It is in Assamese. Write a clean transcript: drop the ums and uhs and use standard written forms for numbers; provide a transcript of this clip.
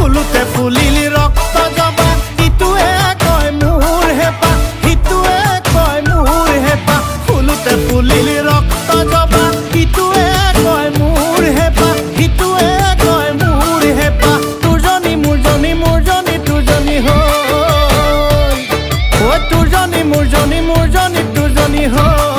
ফুলোতে ফুলিল ৰক্ত জবা ইটোৱে কয় মোৰ হেঁপাহ সিটোৱে কয় মোৰ হেঁপাহ ফুলোতে ফুলিল ৰক্ত জবা ইটোৱে কয় মোৰ হেঁপাহ সিটোৱে কয় মোৰ হেঁপাহ তোৰজনী মোৰজনী মোৰজনী তোৰজনী হ'ল তোৰজনী মোৰজনী মোৰজনী তোৰজনী হ'ল